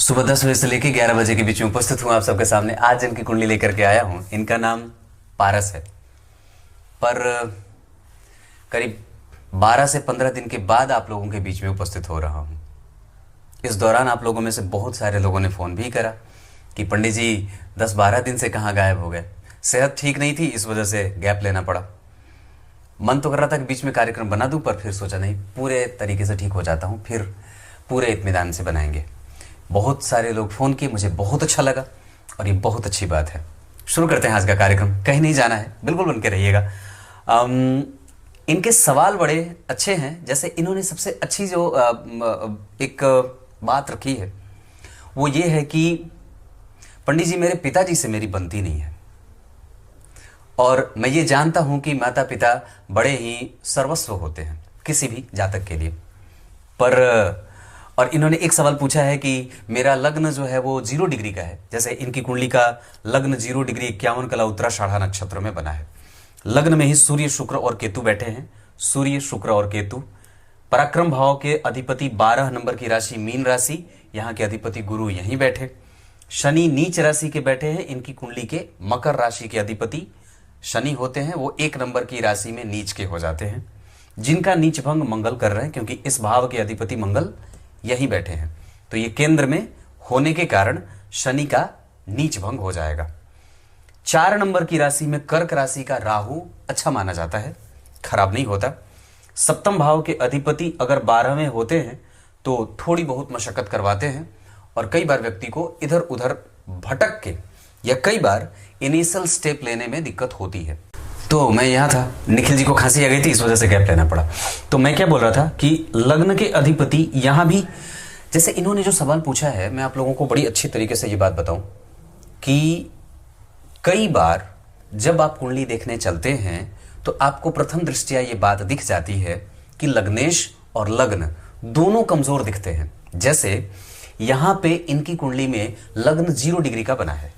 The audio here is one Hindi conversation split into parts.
सुबह 10 बजे से लेकर 11 बजे के बीच में उपस्थित हूँ आप सबके सामने। आज जिनकी कुंडली लेकर के आया हूँ इनका नाम पारस है, पर करीब 12 से 15 दिन के बाद आप लोगों के बीच में उपस्थित हो रहा हूँ। इस दौरान आप लोगों में से बहुत सारे लोगों ने फ़ोन भी करा कि पंडित जी 10-12 दिन से कहाँ गायब हो गए, सेहत ठीक नहीं थी इस वजह से गैप लेना पड़ा। मन तो कर रहा था कि बीच में कार्यक्रम बना दूं, पर फिर सोचा नहीं, पूरे तरीके से ठीक हो जाता हूं, फिर पूरे इत्मीनान से बनाएंगे। बहुत सारे लोग फ़ोन किए, मुझे बहुत अच्छा लगा और ये बहुत अच्छी बात है। शुरू करते हैं आज का कार्यक्रम। कहीं नहीं जाना है, बिल्कुल बन के रहिएगा। इनके सवाल बड़े अच्छे हैं। जैसे इन्होंने सबसे अच्छी जो एक बात रखी है वो ये है कि पंडित जी मेरे पिताजी से मेरी बनती नहीं है, और मैं ये जानता हूं कि माता पिता बड़े ही सर्वस्व होते हैं किसी भी जातक के लिए। पर और इन्होंने एक सवाल पूछा है कि मेरा लग्न जो है वो 0 डिग्री का है। जैसे इनकी कुंडली का लग्न 0 डिग्री 51 कला उत्तराषाढ़ा नक्षत्र में बना है। लग्न में ही सूर्य शुक्र और केतु बैठे हैं। सूर्य शुक्र और केतु पराक्रम भाव के अधिपति 12 नंबर की राशि मीन राशि, यहाँ के अधिपति गुरु यहीं बैठे। शनि नीच राशि के बैठे हैं। इनकी कुंडली के मकर राशि के अधिपति शनि होते हैं, वो 1 नंबर की राशि में नीच के हो जाते हैं, जिनका नीच भंग मंगल कर रहे हैं, क्योंकि इस भाव के अधिपति मंगल यही बैठे हैं। तो ये केंद्र में होने के कारण शनि का नीच भंग हो जाएगा। 4 नंबर की राशि में कर्क राशि का राहु अच्छा माना जाता है, खराब नहीं होता। सप्तम भाव के अधिपति अगर 12 में होते हैं तो थोड़ी बहुत मशक्कत करवाते हैं, और कई बार व्यक्ति को इधर उधर भटक के या कई बार इनिशियल स्टेप लेने में दिक्कत होती है। तो मैं यहाँ था, निखिल जी को खांसी आ गई थी, इस वजह से गैप लेना पड़ा। तो मैं क्या बोल रहा था कि लग्न के अधिपति यहाँ भी, जैसे इन्होंने जो सवाल पूछा है, मैं आप लोगों को बड़ी अच्छी तरीके से ये बात बताऊं कि कई बार जब आप कुंडली देखने चलते हैं तो आपको प्रथम दृष्टया ये बात दिख जाती है कि लग्नेश और लग्न दोनों कमजोर दिखते हैं। जैसे यहाँ पे इनकी कुंडली में लग्न 0 डिग्री का बना है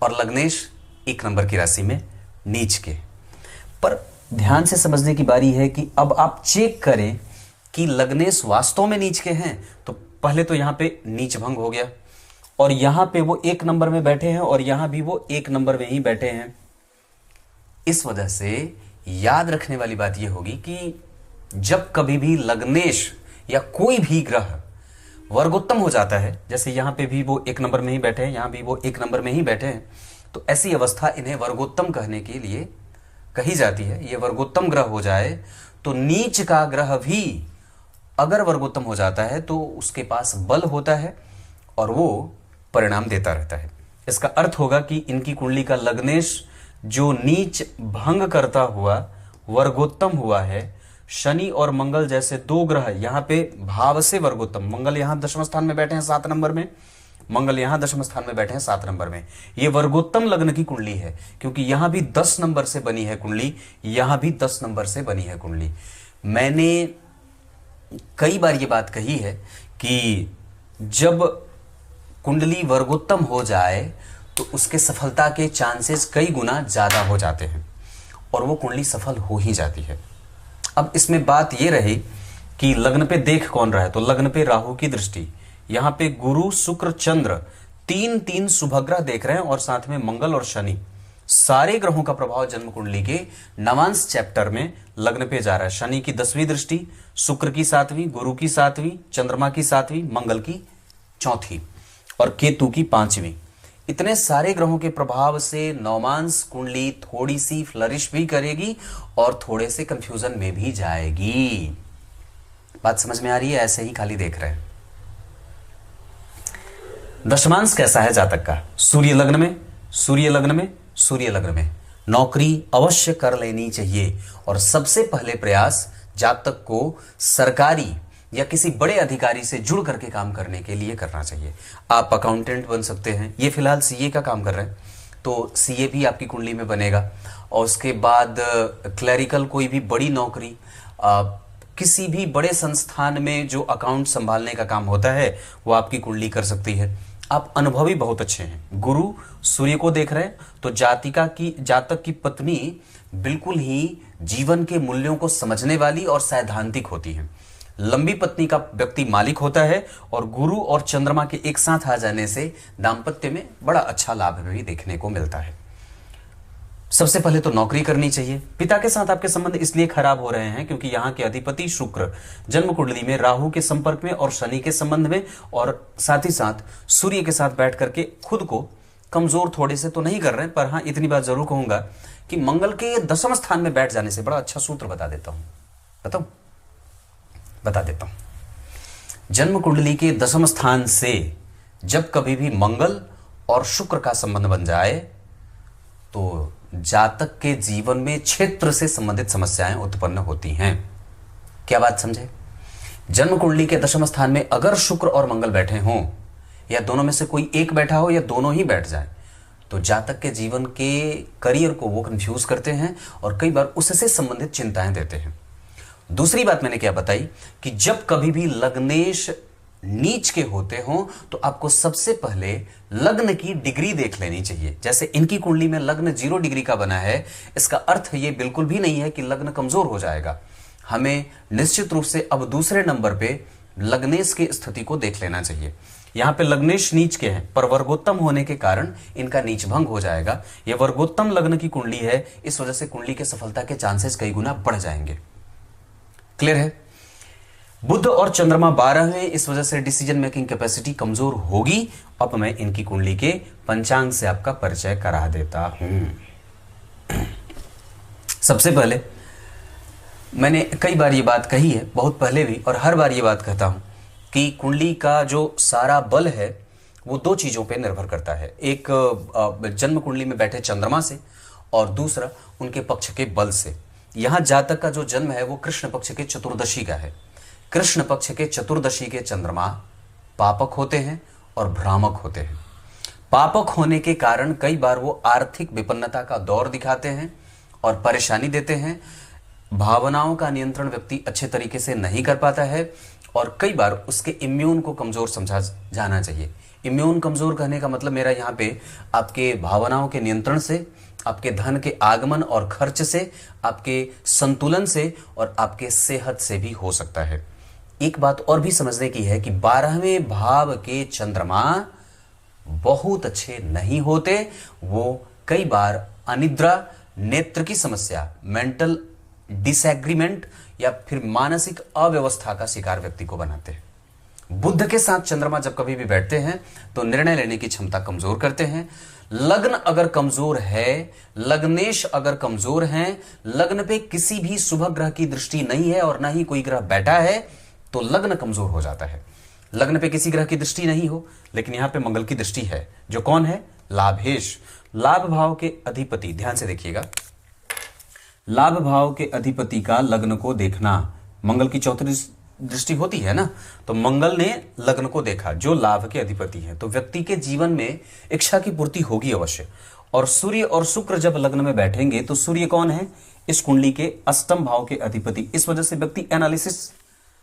और लग्नेश 1 नंबर की राशि में नीच के। पर ध्यान से समझने की बारी है कि अब आप चेक करें कि लग्नेश वास्तव में नीच के हैं, तो पहले तो यहाँ पे नीच भंग हो गया, और यहाँ पे वो 1 नंबर में बैठे हैं और यहाँ भी वो 1 नंबर में ही बैठे हैं। इस वजह से याद रखने वाली बात यह होगी कि जब कभी भी लग्नेश या कोई भी ग्रह वर्गोत्तम हो जाता है, जैसे यहाँ पे भी वो 1 नंबर में ही बैठे हैं, यहाँ भी वो 1 नंबर में ही बैठे हैं, तो ऐसी अवस्था इन्हें वर्गोत्तम कहने के लिए कही जाती है। ये वर्गोत्तम ग्रह हो जाए तो नीच का ग्रह भी अगर वर्गोत्तम हो जाता है तो उसके पास बल होता है और वो परिणाम देता रहता है। इसका अर्थ होगा कि इनकी कुंडली का लग्नेश जो नीच भंग करता हुआ वर्गोत्तम हुआ है, शनि और मंगल जैसे 2 ग्रह यहाँ पे भाव से वर्गोत्तम, मंगल यहाँ 10वें स्थान में बैठे हैं 7 नंबर में, मंगल यहाँ 10वें स्थान में बैठे हैं 7 नंबर में। ये वर्गोत्तम लग्न की कुंडली है, क्योंकि यहाँ भी 10 नंबर से बनी है कुंडली, यहाँ भी 10 नंबर से बनी है कुंडली। मैंने कई बार ये बात कही है कि जब कुंडली वर्गोत्तम हो जाए तो उसके सफलता के चांसेस कई गुना ज्यादा हो जाते हैं और वो कुंडली सफल हो ही जाती है। अब इसमें बात ये रही कि लग्न पे देख कौन रहा है, तो लग्न पे राहु की दृष्टि, यहाँ पे गुरु शुक्र चंद्र 3 शुभग्रह देख रहे हैं, और साथ में मंगल और शनि, सारे ग्रहों का प्रभाव जन्म कुंडली के नवांश चैप्टर में लग्न पे जा रहा है। शनि की 10वीं दृष्टि, शुक्र की 7वीं, गुरु की 7वीं, चंद्रमा की 7वीं, मंगल की 4थी और केतु की 5वीं। इतने सारे ग्रहों के प्रभाव से नवमांश कुंडली थोड़ी सी फ्लरिश भी करेगी और थोड़े से कंफ्यूजन में भी जाएगी। बात समझ में आ रही है? ऐसे ही खाली देख रहे हैं। दशमांश कैसा है जातक का? सूर्य लग्न में, सूर्य लग्न में, सूर्य लग्न में नौकरी अवश्य कर लेनी चाहिए, और सबसे पहले प्रयास जातक को सरकारी या किसी बड़े अधिकारी से जुड़ करके काम करने के लिए करना चाहिए। आप अकाउंटेंट बन सकते हैं, ये फिलहाल सीए का काम कर रहे हैं तो सीए भी आपकी कुंडली में बनेगा, और उसके बाद क्लरिकल कोई भी बड़ी नौकरी, किसी भी बड़े संस्थान में जो अकाउंट संभालने का काम होता है वो आपकी कुंडली कर सकती है। आप अनुभवी बहुत अच्छे हैं। गुरु सूर्य को देख रहे हैं तो जातक की पत्नी बिल्कुल ही जीवन के मूल्यों को समझने वाली और सैद्धांतिक होती है। लंबी पत्नी का व्यक्ति मालिक होता है और गुरु और चंद्रमा के एक साथ आ जाने से दांपत्य में बड़ा अच्छा लाभ भी देखने को मिलता है। सबसे पहले तो नौकरी करनी चाहिए। पिता के साथ आपके संबंध इसलिए खराब हो रहे हैं क्योंकि यहां के अधिपति शुक्र जन्म कुंडली में राहु के संपर्क में और शनि के संबंध में और साथ ही साथ सूर्य के साथ बैठ करके खुद को कमजोर थोड़े से तो नहीं कर रहे हैं, पर हां इतनी बात जरूर कहूंगा कि मंगल के दशम स्थान में बैठ जाने से बड़ा अच्छा सूत्र बता देता हूं, बता देता हूं। जन्म कुंडली के दशम स्थान से जब कभी भी मंगल और शुक्र का संबंध बन जाए तो जातक के जीवन में क्षेत्र से संबंधित समस्याएं उत्पन्न होती हैं। क्या बात समझे? जन्म कुंडली के दशम स्थान में अगर शुक्र और मंगल बैठे हों या दोनों में से कोई एक बैठा हो या दोनों ही बैठ जाए तो जातक के जीवन के करियर को वो कंफ्यूज करते हैं और कई बार उससे संबंधित चिंताएं देते हैं। दूसरी बात मैंने क्या बताई कि जब कभी भी लग्नेश नीच के होते हों तो आपको सबसे पहले लग्न की डिग्री देख लेनी चाहिए। जैसे इनकी कुंडली में लग्न 0 डिग्री का बना है, इसका अर्थ यह बिल्कुल भी नहीं है कि लग्न कमजोर हो जाएगा। हमें निश्चित रूप से अब दूसरे नंबर पे लग्नेश की स्थिति को देख लेना चाहिए। यहां पे लग्नेश नीच के हैं पर वर्गोत्तम होने के कारण इनका नीच भंग हो जाएगा। यह वर्गोत्तम लग्न की कुंडली है, इस वजह से कुंडली के सफलता के चांसेस कई गुना बढ़ जाएंगे। क्लियर है? बुध और चंद्रमा 12वें, इस वजह से डिसीजन मेकिंग कैपेसिटी कमजोर होगी। अब मैं इनकी कुंडली के पंचांग से आपका परिचय करा देता हूं। सबसे पहले मैंने कई बार ये बात कही है, बहुत पहले भी, और हर बार ये बात कहता हूं कि कुंडली का जो सारा बल है वो 2 चीजों पे निर्भर करता है। एक जन्म कुंडली में बैठे चंद्रमा से और दूसरा उनके पक्ष के बल से। यहां जातक का जो जन्म है वो कृष्ण पक्ष के चतुर्दशी का है। कृष्ण पक्ष के चतुर्दशी के चंद्रमा पापक होते हैं और भ्रामक होते हैं। पापक होने के कारण कई बार वो आर्थिक विपन्नता का दौर दिखाते हैं और परेशानी देते हैं। भावनाओं का नियंत्रण व्यक्ति अच्छे तरीके से नहीं कर पाता है और कई बार उसके इम्यून को कमजोर समझा जाना चाहिए। इम्यून कमजोर कहने का मतलब मेरा यहाँ पे आपके भावनाओं के नियंत्रण से, आपके धन के आगमन और खर्च से, आपके संतुलन से और आपके सेहत से भी हो सकता है। एक बात और भी समझने की है कि 12वें भाव के चंद्रमा बहुत अच्छे नहीं होते। वो कई बार अनिद्रा, नेत्र की समस्या, मेंटल डिसएग्रीमेंट या फिर मानसिक अव्यवस्था का शिकार व्यक्ति को बनाते हैं। बुध के साथ चंद्रमा जब कभी भी बैठते हैं तो निर्णय लेने की क्षमता कमजोर करते हैं। लग्न अगर कमजोर है, लग्नेश अगर कमजोर हैं, लग्न पे किसी भी शुभ ग्रह की दृष्टि नहीं है और ना ही कोई ग्रह बैठा है तो लग्न कमजोर हो जाता है। लग्न पे किसी ग्रह की दृष्टि नहीं हो लेकिन यहां पे मंगल की दृष्टि है, जो कौन है? लाभेश। लाभ भाव के अधिपति, ध्यान से देखिएगा, लाभ भाव के अधिपति का लग्न को देखना, मंगल की चौथी दृष्टि होती है ना, तो मंगल ने लग्न को देखा जो लाभ के अधिपति है, तो व्यक्ति के जीवन में इच्छा की पूर्ति होगी अवश्य। और सूर्य और शुक्र जब लग्न में बैठेंगे तो सूर्य कौन है? इस कुंडली के अष्टम भाव के अधिपति। इस वजह से व्यक्ति एनालिसिस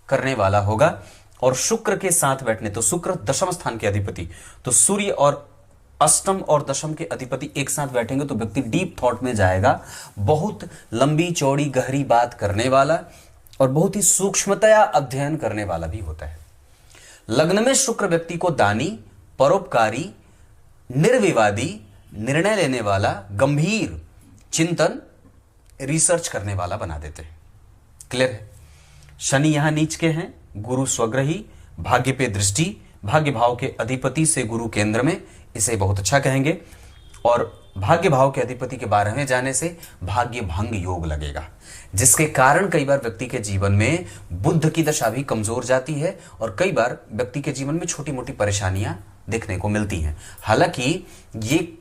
करने वाला होगा। और शुक्र के साथ बैठने, तो शुक्र दशम स्थान के अधिपति, तो सूर्य और अष्टम और दशम के अधिपति एक साथ बैठेंगे तो व्यक्ति डीप थॉट में जाएगा, बहुत लंबी चौड़ी गहरी बात करने वाला और बहुत ही सूक्ष्मतया अध्ययन करने वाला भी होता है। लग्न में शुक्र व्यक्ति को दानी, परोपकारी, निर्विवादी, निर्णय लेने वाला, गंभीर चिंतन, रिसर्च करने वाला बना देते हैं। क्लियर है? शनि यहां नीच के हैं, गुरु स्वग्रही, भाग्य पे दृष्टि, भाग्य भाव के अधिपति से गुरु केंद्र में, इसे बहुत अच्छा कहेंगे। और भाग्य भाव के अधिपति के 12वें जाने से भाग्य भंग योग लगेगा, जिसके कारण कई बार व्यक्ति के जीवन में बुध की दशा भी कमजोर जाती है और कई बार व्यक्ति के जीवन में छोटी मोटी परेशानियां देखने को मिलती हैं। हालांकि ये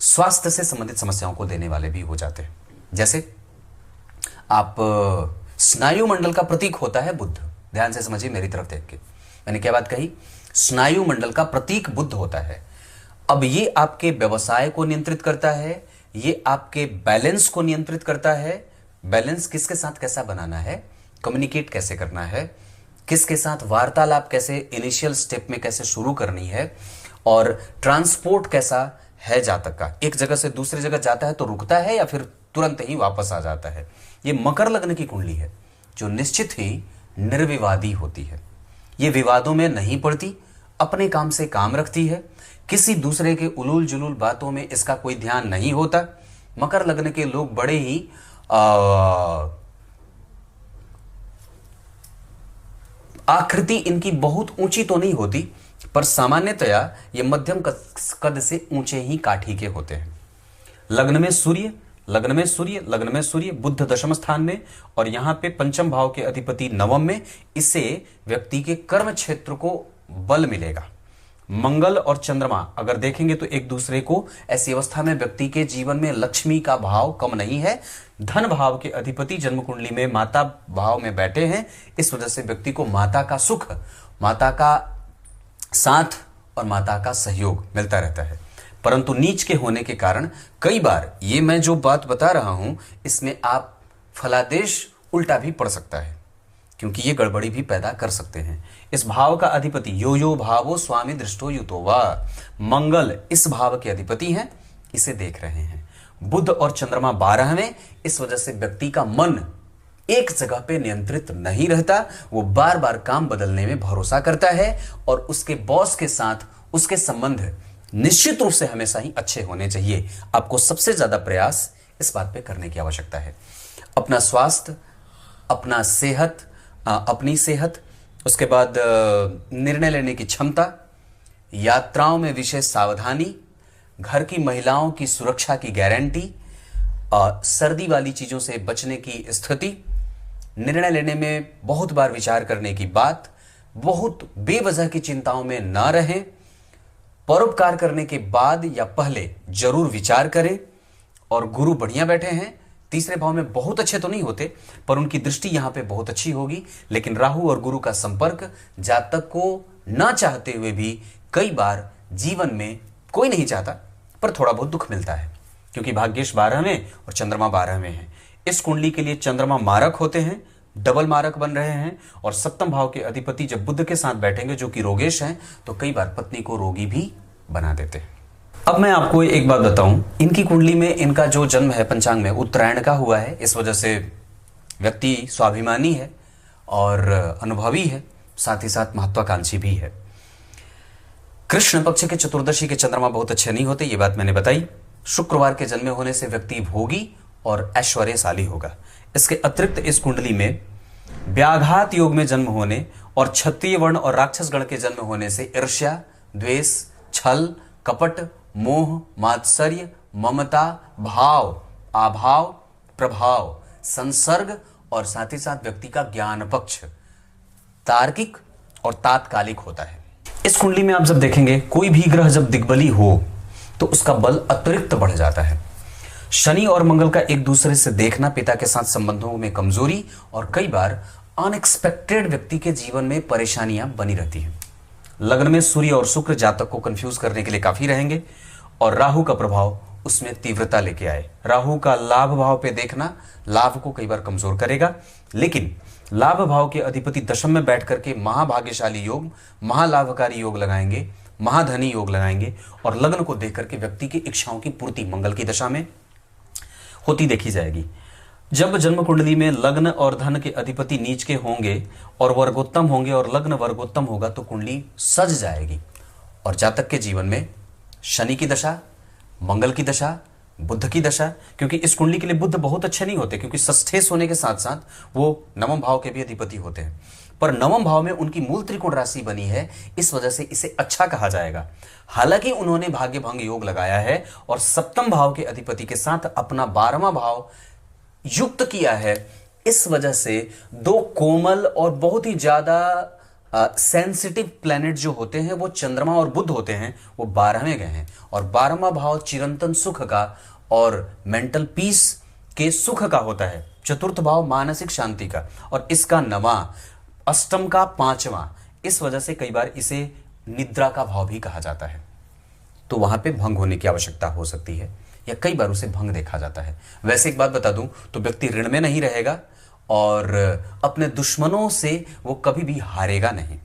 स्वास्थ्य से संबंधित समस्याओं को देने वाले भी हो जाते हैं। जैसे आप स्नायु मंडल का प्रतीक होता है बुध, ध्यान से समझिए मेरी तरफ देख के, मैंने क्या बात कही? स्नायु मंडल का प्रतीक बुध होता है। अब ये आपके व्यवसाय को नियंत्रित करता है, ये आपके बैलेंस को नियंत्रित करता है। बैलेंस किसके साथ कैसा बनाना है, कम्युनिकेट कैसे करना है, किसके साथ वार्तालाप कैसे इनिशियल स्टेप में कैसे शुरू करनी है, और ट्रांसपोर्ट कैसा है जातक का, एक जगह से दूसरी जगह जाता है तो रुकता है या फिर तुरंत ही वापस आ जाता है। ये मकर लग्न की कुंडली है जो निश्चित ही निर्विवादी होती है। ये विवादों में नहीं पड़ती, अपने काम से काम रखती है, किसी दूसरे के उलूल जुलूल बातों में इसका कोई ध्यान नहीं होता। मकर लग्न के लोग बड़े ही आकृति इनकी बहुत ऊंची तो नहीं होती, पर सामान्यतया ये मध्यम कद से ऊंचे ही काठी के होते हैं। लग्न में सूर्य, लग्न में सूर्य, लग्न में सूर्य, बुध दशम स्थान में, और यहां पे पंचम भाव के अधिपति नवम में, इससे व्यक्ति के कर्म क्षेत्र को बल मिलेगा। मंगल और चंद्रमा अगर देखेंगे तो एक दूसरे को, ऐसी अवस्था में व्यक्ति के जीवन में लक्ष्मी का भाव कम नहीं है। धन भाव के अधिपति जन्म कुंडली में माता भाव में बैठे हैं, इस वजह से व्यक्ति को माता का सुख, माता का साथ और माता का सहयोग मिलता रहता है। परंतु नीच के होने के कारण कई बार ये मैं जो बात बता रहा हूं इसमें आप फलादेश उल्टा भी पड़ सकता है, क्योंकि ये गड़बड़ी भी पैदा कर सकते हैं। इस भाव का अधिपति यो यो भावो स्वामी दृष्टो युतो वा, मंगल इस भाव के अधिपति हैं, इसे देख रहे हैं। बुध और चंद्रमा 12वें, इस वजह से व्यक्ति का मन एक जगह पे नियंत्रित नहीं रहता, वो बार बार काम बदलने में भरोसा करता है, और उसके बॉस के साथ उसके संबंध निश्चित रूप से हमेशा ही अच्छे होने चाहिए। आपको सबसे ज्यादा प्रयास इस बात पे करने की आवश्यकता है। अपना स्वास्थ्य, अपना सेहत, अपनी सेहत, उसके बाद निर्णय लेने की क्षमता, यात्राओं में विशेष सावधानी, घर की महिलाओं की सुरक्षा की गारंटी, सर्दी वाली चीजों से बचने की स्थिति, निर्णय लेने में बहुत बार विचार करने की बात, बहुत बेवजह की चिंताओं में ना रहें, परोपकार करने के बाद या पहले जरूर विचार करें। और गुरु बढ़िया बैठे हैं, तीसरे भाव में बहुत अच्छे तो नहीं होते, पर उनकी दृष्टि यहां पे बहुत अच्छी होगी। लेकिन राहु और गुरु का संपर्क जातक को ना चाहते हुए भी कई बार जीवन में, कोई नहीं चाहता पर थोड़ा बहुत दुख मिलता है, क्योंकि भाग्येश 12वें और चंद्रमा 12वें हैं। इस कुंडली के लिए चंद्रमा मारक होते हैं, डबल मारक बन रहे हैं, और सप्तम भाव के अधिपति जब बुध के साथ बैठेंगे जो कि रोगेश हैं, तो कई बार पत्नी को रोगी भी बना देते हैं। अब मैं आपको एक बात बताऊं, इनकी कुंडली में इनका जो जन्म है पंचांग में उत्तरायण का हुआ है, इस वजह से व्यक्ति स्वाभिमानी है और अनुभवी है, साथ ही साथ महत्वाकांक्षी भी है। कृष्ण पक्ष के चतुर्दशी के चंद्रमा बहुत अच्छे नहीं होते, ये बात मैंने बताई। शुक्रवार के जन्मे होने से व्यक्ति भोगी और ऐश्वर्यशाली होगा। इसके अतिरिक्त इस कुंडली में व्याघात योग में जन्म होने और क्षत्रिय वर्ण और राक्षस गण के जन्म होने से ईर्ष्या, द्वेष, छल, कपट, मोह, मात्सर्य, ममता, भाव, आभाव, प्रभाव, संसर्ग और साथ ही साथ व्यक्ति का ज्ञान पक्ष तार्किक और तात्कालिक होता है। इस कुंडली में आप जब देखेंगे कोई भी ग्रह जब दिग्बली हो तो उसका बल अतिरिक्त बढ़ जाता है। शनि और मंगल का एक दूसरे से देखना, पिता के साथ संबंधों में कमजोरी, और कई बार अनएक्सपेक्टेड व्यक्ति के जीवन में परेशानियां बनी रहती हैं। लग्न में सूर्य और शुक्र जातक को कंफ्यूज करने के लिए काफी रहेंगे, और राहु का प्रभाव उसमें तीव्रता लेके आए। राहु का लाभ भाव पे देखना लाभ को कई बार कमजोर करेगा, लेकिन लाभ भाव के अधिपति दशम में बैठ करके महाभाग्यशाली योग, महालाभकारी योग लगाएंगे, महाधनी योग लगाएंगे, और लग्न को देख करके व्यक्ति की इच्छाओं की पूर्ति मंगल की दशा में होती देखी जाएगी। जब जन्म कुंडली में लग्न और धन के अधिपति नीच के होंगे और वर्गोत्तम होंगे और लग्न वर्गोत्तम होगा तो कुंडली सज जाएगी, और जातक के जीवन में शनि की दशा, मंगल की दशा, बुध की दशा, क्योंकि इस कुंडली के लिए बुध बहुत अच्छे नहीं होते, क्योंकि षष्ठेश होने के साथ साथ वो नवम भाव के भी अधिपति होते हैं, पर नवम भाव में उनकी मूल त्रिकोण राशि बनी है, इस वजह से इसे अच्छा कहा जाएगा। हालांकि उन्होंने भाग्य भंग योग लगाया है और सप्तम भाव के अधिपति के साथ अपना 12वां भाव युक्त किया है, इस वजह से दो कोमल और बहुत ही ज्यादा सेंसिटिव प्लैनेट जो होते हैं वो चंद्रमा और बुध होते हैं, वो 12वें गए हैं, और 12वां भाव चिरंतन सुख का और मेंटल पीस के सुख का होता है, चतुर्थ भाव मानसिक शांति का, और इसका 9वां, अष्टम का 5वां, इस वजह से कई बार इसे निद्रा का भाव भी कहा जाता है। तो वहां पे भंग होने की आवश्यकता हो सकती है, या कई बार उसे भंग देखा जाता है। वैसे एक बात बता दूं तो व्यक्ति ऋण में नहीं रहेगा और अपने दुश्मनों से वो कभी भी हारेगा नहीं,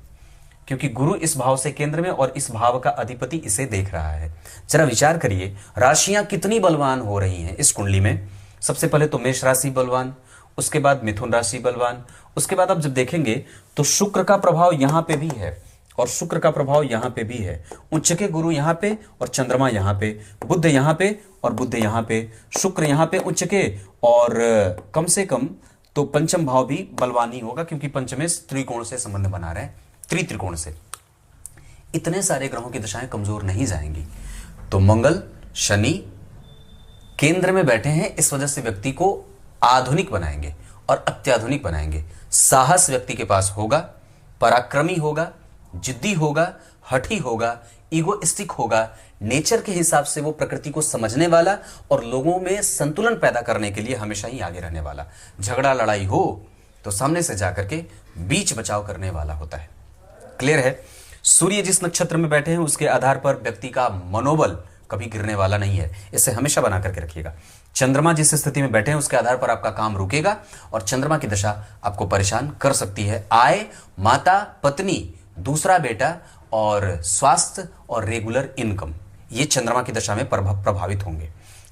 क्योंकि गुरु इस भाव से केंद्र में और इस भाव का अधिपति इसे देख रहा है। जरा विचार करिए राशियां कितनी बलवान हो रही हैं इस कुंडली में। सबसे पहले तो मेष राशि बलवान, उसके बाद मिथुन राशि बलवान। उसके बाद आप जब देखेंगे तो शुक्र का प्रभाव यहां पे भी है और शुक्र का प्रभाव यहां पे भी है। उच्च के गुरु यहां पे और चंद्रमा यहां पे, बुध यहां पे और बुध यहां पे, शुक्र यहां पे उच्च के, और कम से कम तो पंचम भाव भी बलवानी होगा क्योंकि पंचमे त्रिकोण से संबंध बना रहे हैं, त्रिकोण से। इतने सारे ग्रहों की दशाएं कमजोर नहीं जाएंगी। तो मंगल शनि केंद्र में बैठे हैं, इस वजह से व्यक्ति को आधुनिक बनाएंगे और अत्याधुनिक बनाएंगे। साहस व्यक्ति के पास होगा, पराक्रमी होगा, जिद्दी होगा, हठी होगा, ईगोइस्टिक होगा, नेचर के हिसाब से वो प्रकृति को समझने वाला और लोगों में संतुलन पैदा करने के लिए हमेशा ही आगे रहने वाला। झगड़ा लड़ाई हो तो सामने से जाकर के बीच बचाव करने वाला होता है। क्लियर है? सूर्य जिस नक्षत्र में बैठे हैं उसके आधार पर व्यक्ति का मनोबल कभी गिरने वाला नहीं है, इसे हमेशा बना करके रखिएगा। चंद्रमा जिस स्थिति में बैठे हैं उसके आधार पर आपका काम रुकेगा और चंद्रमा की दशा आपको परेशान कर सकती है। आय, माता, पत्नी, दूसरा बेटा और स्वास्थ्य और रेगुलर इनकम, ये चंद्रमा की दशा में प्रभावित होंगे।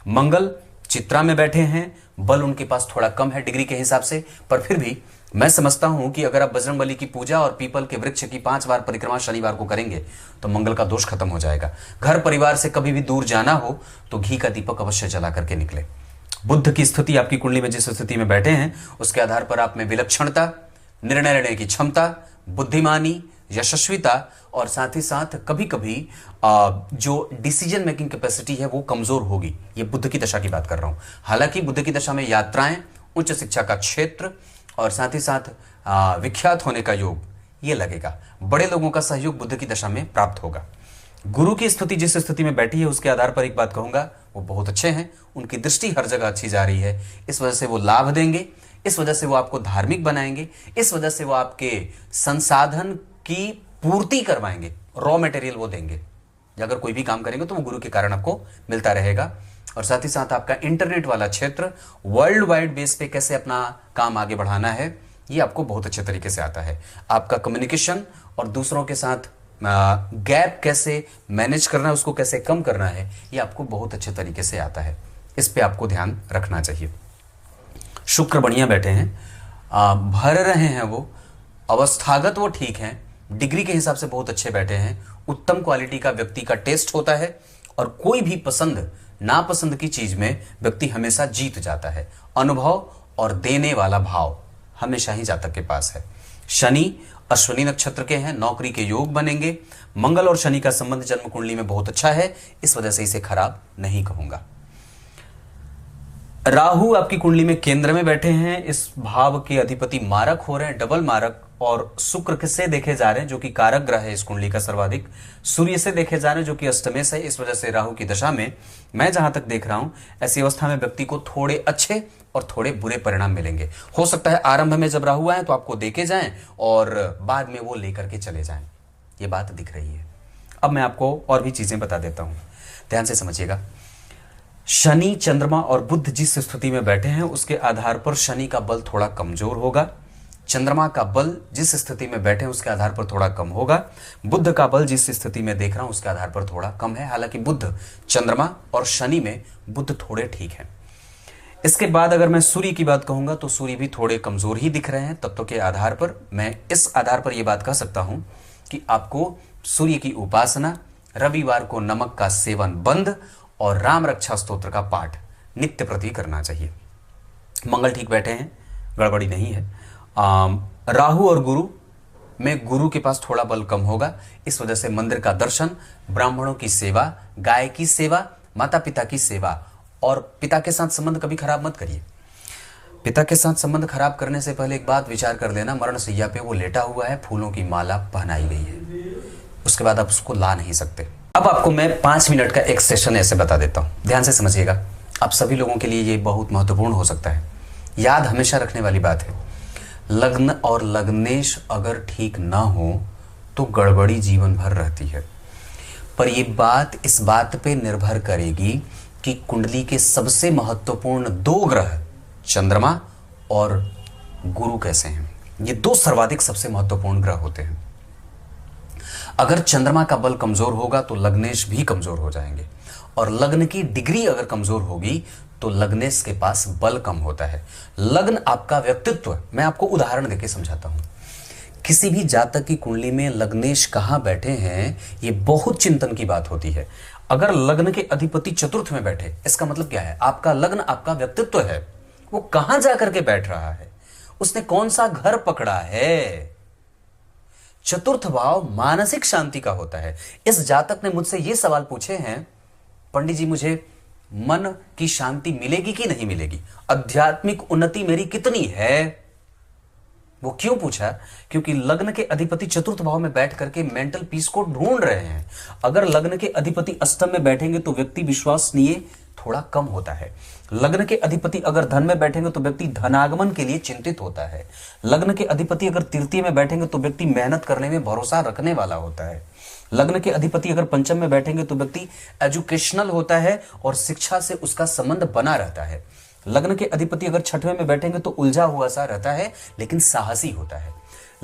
मंगल चित्रा में बैठे हैं, बल उनके पास थोड़ा कम है डिग्री के हिसाब से, पर फिर भी मैं समझता हूं कि अगर आप बजरंगबली की पूजा और पीपल के वृक्ष की 5 बार परिक्रमा शनिवार को करेंगे तो मंगल का दोष खत्म हो जाएगा। घर परिवार से कभी भी दूर जाना हो तो घी का दीपक अवश्य जला करके निकले। बुध की स्थिति आपकी कुंडली में जिस स्थिति में बैठे हैं उसके आधार पर आप में विलक्षणता, निर्णय लेने की क्षमता, बुद्धिमानी, यशस्विता और साथ ही साथ कभी कभी जो डिसीजन मेकिंग कैपेसिटी है वो कमजोर होगी। ये बुध की दशा की बात कर रहा हूं। हालांकि बुध की दशा में यात्राएं, उच्च शिक्षा का क्षेत्र और साथ ही साथ विख्यात होने का योग ये लगेगा। बड़े लोगों का सहयोग बुध की दशा में प्राप्त होगा। गुरु की स्थिति जिस स्थिति में बैठी है उसके आधार पर एक बात कहूंगा, वो बहुत अच्छे हैं, उनकी दृष्टि हर जगह अच्छी जा रही है, इस वजह से वो लाभ देंगे, इस वजह से वो आपको धार्मिक बनाएंगे, इस वजह से वो आपके संसाधन की पूर्ति करवाएंगे, रॉ मटेरियल वो देंगे। अगर कोई भी काम करेंगे तो वो गुरु के कारण आपको मिलता रहेगा। और साथ ही साथ आपका इंटरनेट वाला क्षेत्र, वर्ल्ड वाइड बेस पे कैसे अपना काम आगे बढ़ाना है ये आपको बहुत अच्छे तरीके से आता है। आपका कम्युनिकेशन और दूसरों के साथ गैप कैसे मैनेज करना है, उसको कैसे कम करना है, ये आपको बहुत अच्छे तरीके से आता है। इस पे आपको ध्यान रखना चाहिए। शुक्र बढ़िया बैठे हैं, भर रहे हैं, वो अवस्थागत वो ठीक हैं, डिग्री के हिसाब से बहुत अच्छे बैठे हैं। उत्तम क्वालिटी का व्यक्ति का टेस्ट होता है और कोई भी पसंद नापसंद की चीज में व्यक्ति हमेशा जीत जाता है। अनुभव और देने वाला भाव हमेशा ही जातक के पास है। शनि अश्विनी नक्षत्र के हैं, नौकरी के योग बनेंगे। मंगल और शनि का संबंध जन्म कुंडली में बहुत अच्छा है, इस वजह से इसे खराब नहीं कहूंगा। राहु आपकी कुंडली में केंद्र में बैठे हैं, इस भाव के अधिपति मारक हो रहे हैं, डबल मारक, और शुक्र से देखे जा रहे हैं जो कि कारक ग्रह है इस कुंडली का सर्वाधिक, सूर्य से देखे जा रहे हैं जो कि अष्टमेश है। इस वजह से राहु की दशा में मैं जहां तक देख रहा हूं ऐसी अवस्था में व्यक्ति को थोड़े अच्छे और थोड़े बुरे परिणाम मिलेंगे। हो सकता है आरंभ में जब राहु आए तो आपको देके जाएं और बाद में वो लेकर के चले जाएं, ये बात दिख रही है। अब मैं आपको और भी चीजें बता देता हूं, ध्यान से समझिएगा। शनि, चंद्रमा और बुध जिस स्थिति में बैठे हैं उसके आधार पर शनि का बल थोड़ा कमजोर होगा, चंद्रमा का बल जिस स्थिति में बैठे हैं उसके आधार पर थोड़ा कम होगा, बुध का बल जिस स्थिति में देख रहा हूं उसके आधार पर थोड़ा कम है। हालांकि बुध, चंद्रमा और शनि में बुध थोड़े ठीक हैं। इसके बाद अगर मैं सूर्य की बात कहूंगा तो सूर्य भी थोड़े कमजोर ही दिख रहे हैं तत्व के आधार पर। मैं इस आधार पर यह बात कह सकता हूं कि आपको सूर्य की उपासना, रविवार को नमक का सेवन बंद और राम रक्षा स्तोत्र का पाठ नित्य प्रति करना चाहिए। मंगल ठीक बैठे हैं, गड़बड़ी नहीं है। राहु और गुरु में गुरु के पास थोड़ा बल कम होगा, इस वजह से मंदिर का दर्शन, ब्राह्मणों की सेवा, गाय की सेवा, माता पिता की सेवा, और पिता के साथ संबंध कभी खराब मत करिए। पिता के साथ संबंध खराब करने से पहले एक बात विचार कर लेना, मरण सैया पे वो लेटा हुआ है, फूलों की माला पहनाई गई है, उसके बाद आप उसको ला नहीं सकते। अब आपको मैं 5 मिनट का एक सेशन ऐसे बता देता हूं, ध्यान से समझिएगा। आप सभी लोगों के लिए ये बहुत महत्वपूर्ण हो सकता है, याद हमेशा रखने वाली बात है। लग्न और लग्नेश अगर ठीक ना हो तो गड़बड़ी जीवन भर रहती है, पर यह बात इस बात पे निर्भर करेगी कि कुंडली के सबसे महत्वपूर्ण 2 ग्रह चंद्रमा और गुरु कैसे हैं। ये 2 सर्वाधिक सबसे महत्वपूर्ण ग्रह होते हैं। अगर चंद्रमा का बल कमजोर होगा तो लग्नेश भी कमजोर हो जाएंगे, और लग्न की डिग्री अगर कमजोर होगी तो लग्नेश के पास बल कम होता है। लग्न आपका व्यक्तित्व है। मैं आपको उदाहरण देके समझाता हूं। किसी भी जातक की कुंडली में लग्नेश कहां बैठे हैं, ये बहुत चिंतन की बात होती है। अगर लग्न के अधिपति चतुर्थ में बैठे, इसका मतलब क्या है? आपका लग्न आपका व्यक्तित्व है, वो कहां जाकर के बैठ रहा है, उसने कौन सा घर पकड़ा है। चतुर्थ भाव मानसिक शांति का होता है। इस जातक ने मुझसे ये सवाल पूछे हैं, पंडित जी मुझे मन की शांति मिलेगी कि नहीं मिलेगी, आध्यात्मिक उन्नति मेरी कितनी है। वो क्यों पूछा? क्योंकि लग्न के अधिपति चतुर्थ भाव में बैठ करके मेंटल पीस को ढूंढ रहे हैं। अगर लग्न के अधिपति अष्टम में बैठेंगे तो व्यक्ति विश्वसनीय थोड़ा कम होता है। लग्न के अधिपति अगर धन में बैठेंगे तो व्यक्ति धनागमन के लिए चिंतित होता है। लग्न के अधिपति अगर तृतीय में बैठेंगे तो व्यक्ति मेहनत करने में भरोसा रखने वाला होता है। लग्न के अधिपति अगर पंचम में बैठेंगे तो व्यक्ति एजुकेशनल होता है और शिक्षा से उसका संबंध बना रहता है। लग्न के अधिपति अगर छठवें में बैठेंगे तो उलझा हुआ सा रहता है लेकिन साहसी होता है।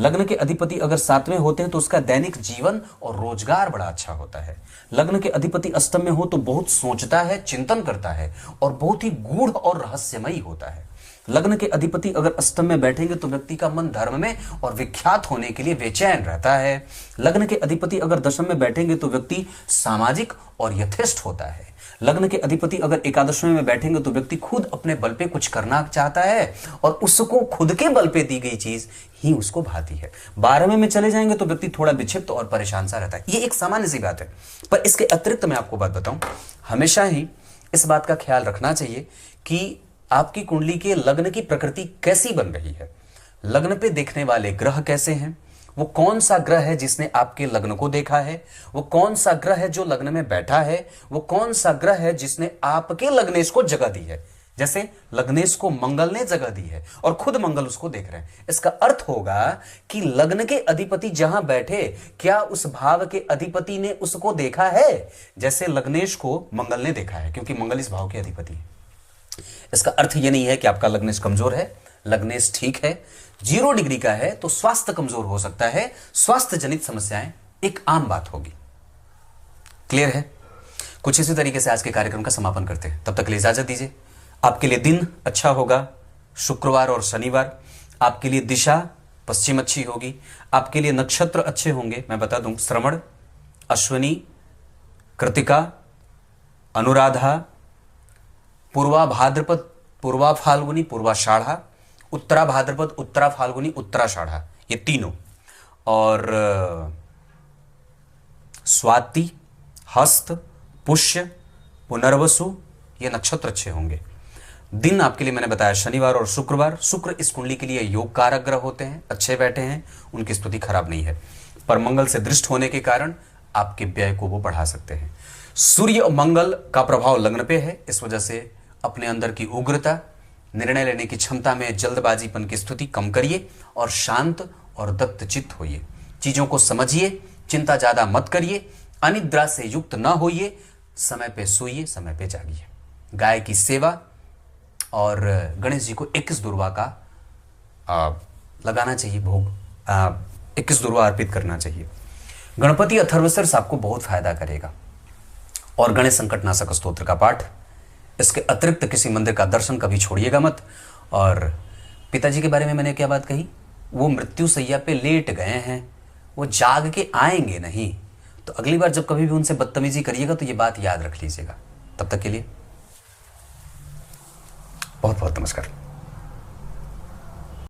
लग्न के अधिपति अगर सातवें होते हैं तो उसका दैनिक जीवन और रोजगार बड़ा अच्छा होता है। लग्न के अधिपति अष्टम में हो तो बहुत सोचता है, चिंतन करता है और बहुत ही गूढ़ और रहस्यमयी होता है। लग्न के अधिपति अगर अष्टम में बैठेंगे तो व्यक्ति का मन धर्म में और विख्यात होने के लिए बेचैन रहता है। लग्न के अधिपति अगर दशम में बैठेंगे तो व्यक्ति सामाजिक और यथेष्ट होता है। लग्न के अधिपति अगर एकादशवें में बैठेंगे तो व्यक्ति खुद अपने बल पे कुछ करना चाहता है और उसको खुद के बल पे दी गई चीज ही उसको भाती है। 12वें में चले जाएंगे तो व्यक्ति थोड़ा विक्षिप्त और परेशान सा रहता है। ये एक सामान्य सी बात है, पर इसके अतिरिक्त मैं आपको बात बताऊं, हमेशा ही इस बात का ख्याल रखना चाहिए कि आपकी कुंडली के लग्न की प्रकृति कैसी बन रही है। लग्न पे देखने वाले ग्रह कैसे हैं, वो कौन सा ग्रह है जिसने आपके लग्न को देखा है, वो कौन सा ग्रह है जो लग्न में बैठा है, वो कौन सा ग्रह है जिसने आपके लग्नेश को जगह दी है। जैसे लग्नेश को मंगल ने जगह दी है और खुद मंगल उसको देख रहे हैं। इसका अर्थ होगा कि लग्न के अधिपति जहां बैठे, क्या उस भाव के अधिपति ने उसको देखा है? जैसे लग्नेश को मंगल ने देखा है, क्योंकि मंगल इस भाव के अधिपति है। इसका अर्थ यह नहीं है कि आपका लग्नेश कमजोर है। लग्नेश ठीक है, 0 डिग्री का है तो स्वास्थ्य कमजोर हो सकता है, स्वास्थ्य जनित समस्याएं एक आम बात होगी। क्लियर है? कुछ इसी तरीके से आज के कार्यक्रम का समापन करते हैं। तब तक के लिए इजाजत दीजिए। आपके लिए दिन अच्छा होगा, शुक्रवार और शनिवार। आपके लिए दिशा पश्चिम अच्छी होगी। आपके लिए नक्षत्र अच्छे होंगे। मैं बता दूं, श्रवण, अश्विनी, कृतिका, अनुराधा, पूर्वा भाद्रपद, पूर्वा फाल्गुनी, पूर्वाषाढ़ा, उत्तरा भाद्रपद, उत्तरा फाल्गुनी, उत्तराषाढ़ा, ये तीनों, और स्वाति, हस्त, पुष्य, पुनर्वसु, ये नक्षत्र अच्छे होंगे। दिन आपके लिए मैंने बताया शनिवार और शुक्रवार। शुक्र इस कुंडली के लिए योग कारक ग्रह होते हैं, अच्छे बैठे हैं, उनकी स्थिति खराब नहीं है, पर मंगल से दृष्ट होने के कारण आपके व्यय को वो बढ़ा सकते हैं। सूर्य और मंगल का प्रभाव लग्न पे है, इस वजह से अपने अंदर की उग्रता, निर्णय लेने की क्षमता में जल्दबाजीपन की स्थिति कम करिए और शांत और दत्तचित्त होइए। चीजों को समझिए, चिंता ज्यादा मत करिए, अनिद्रा से युक्त न होइए, समय पे सोइए, समय पे जागिए। गाय की सेवा और गणेश जी को 21 दुर्वा का लगाना चाहिए भोग, 21 दुर्वा अर्पित करना चाहिए। गणपति अथर्वशीर्ष आपको बहुत फायदा करेगा, और गणेश संकटनाशक स्तोत्र का पाठ। इसके अतिरिक्त किसी मंदिर का दर्शन कभी छोड़िएगा मत। और पिताजी के बारे में मैंने क्या बात कही, वो मृत्यु सैया पे लेट गए हैं, वो जाग के आएंगे नहीं। तो अगली बार जब कभी भी उनसे बदतमीजी करिएगा तो ये बात याद रख लीजिएगा। तब तक के लिए बहुत बहुत नमस्कार।